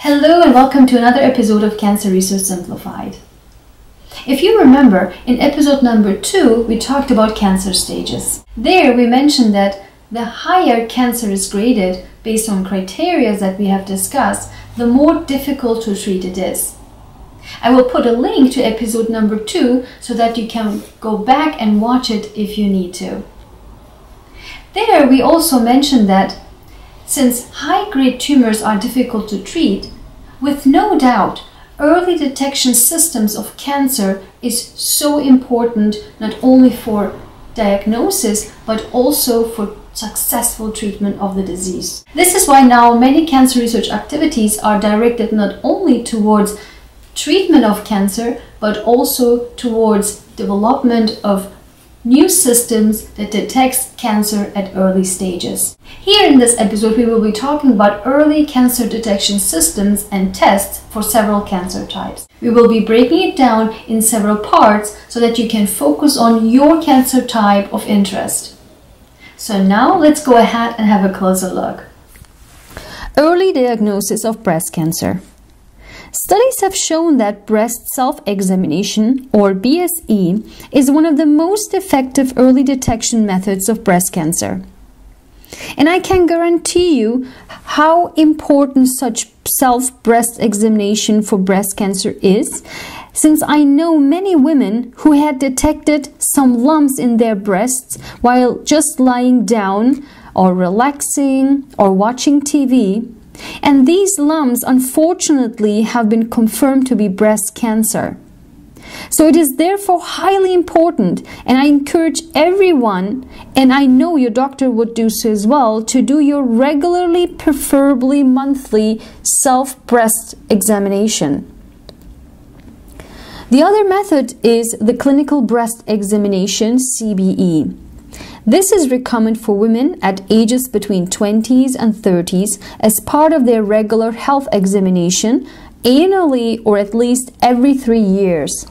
Hello and welcome to another episode of Cancer Research Simplified. If you remember, in episode number 2, we talked about cancer stages. There we mentioned that the higher cancer is graded based on criteria that we have discussed, the more difficult to treat it is. I will put a link to episode number 2 so that you can go back and watch it if you need to. There we also mentioned that since high-grade tumors are difficult to treat, with no doubt, early detection systems of cancer is so important not only for diagnosis but also for successful treatment of the disease. This is why now many cancer research activities are directed not only towards treatment of cancer but also towards development of new systems that detects cancer at early stages. Here in this episode we will be talking about early cancer detection systems and tests for several cancer types. We will be breaking it down in several parts so that you can focus on your cancer type of interest. So now let's go ahead and have a closer look. Early diagnosis of breast cancer. Studies have shown that breast self-examination, or BSE, is one of the most effective early detection methods of breast cancer. And I can guarantee you how important such self-breast examination for breast cancer is, since I know many women who had detected some lumps in their breasts while just lying down or relaxing or watching TV. And these lumps unfortunately have been confirmed to be breast cancer. So it is therefore highly important, and I encourage everyone, and I know your doctor would do so as well, to do your regularly, preferably monthly self-breast examination. The other method is the clinical breast examination, CBE. This is recommended for women at ages between 20s and 30s as part of their regular health examination annually or at least every 3 years.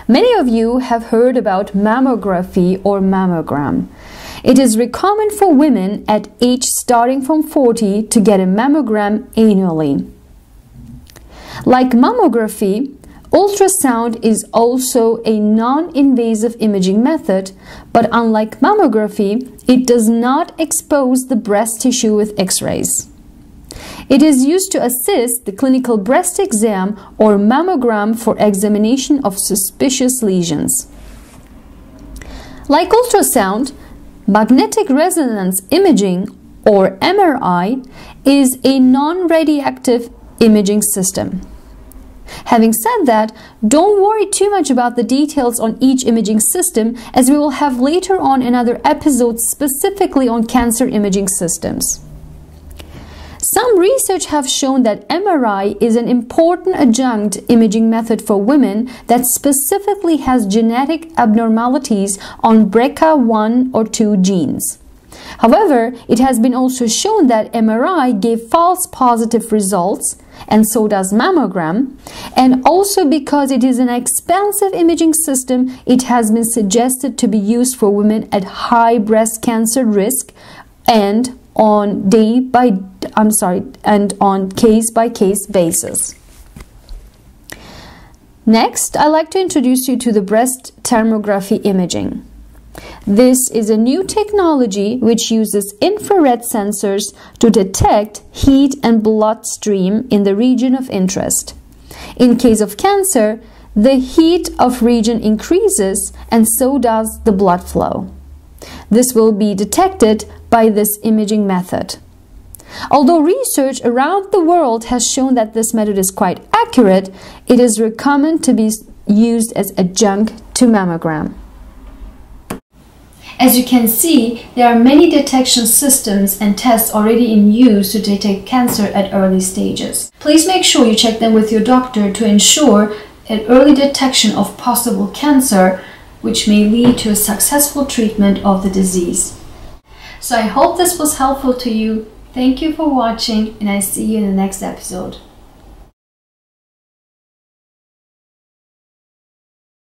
Many of you have heard about mammography or mammogram. It is recommended for women at age starting from 40 to get a mammogram annually. Like mammography, ultrasound is also a non-invasive imaging method, but unlike mammography, it does not expose the breast tissue with X-rays. It is used to assist the clinical breast exam or mammogram for examination of suspicious lesions. Like ultrasound, magnetic resonance imaging, or MRI, is a non-radioactive imaging system. Having said that, don't worry too much about the details on each imaging system, as we will have later on another episode specifically on cancer imaging systems. Some research have shown that MRI is an important adjunct imaging method for women that specifically has genetic abnormalities on BRCA1 or 2 genes. However, it has been also shown that MRI gave false positive results, and so does mammogram, and also because it is an expensive imaging system, it has been suggested to be used for women at high breast cancer risk and on case-by-case basis. Next, I'd like to introduce you to the breast thermography imaging. This is a new technology which uses infrared sensors to detect heat and bloodstream in the region of interest. In case of cancer, the heat of region increases and so does the blood flow. This will be detected by this imaging method. Although research around the world has shown that this method is quite accurate, it is recommended to be used as adjunct to mammogram. As you can see, there are many detection systems and tests already in use to detect cancer at early stages. Please make sure you check them with your doctor to ensure an early detection of possible cancer, which may lead to a successful treatment of the disease. So I hope this was helpful to you. Thank you for watching, and I see you in the next episode.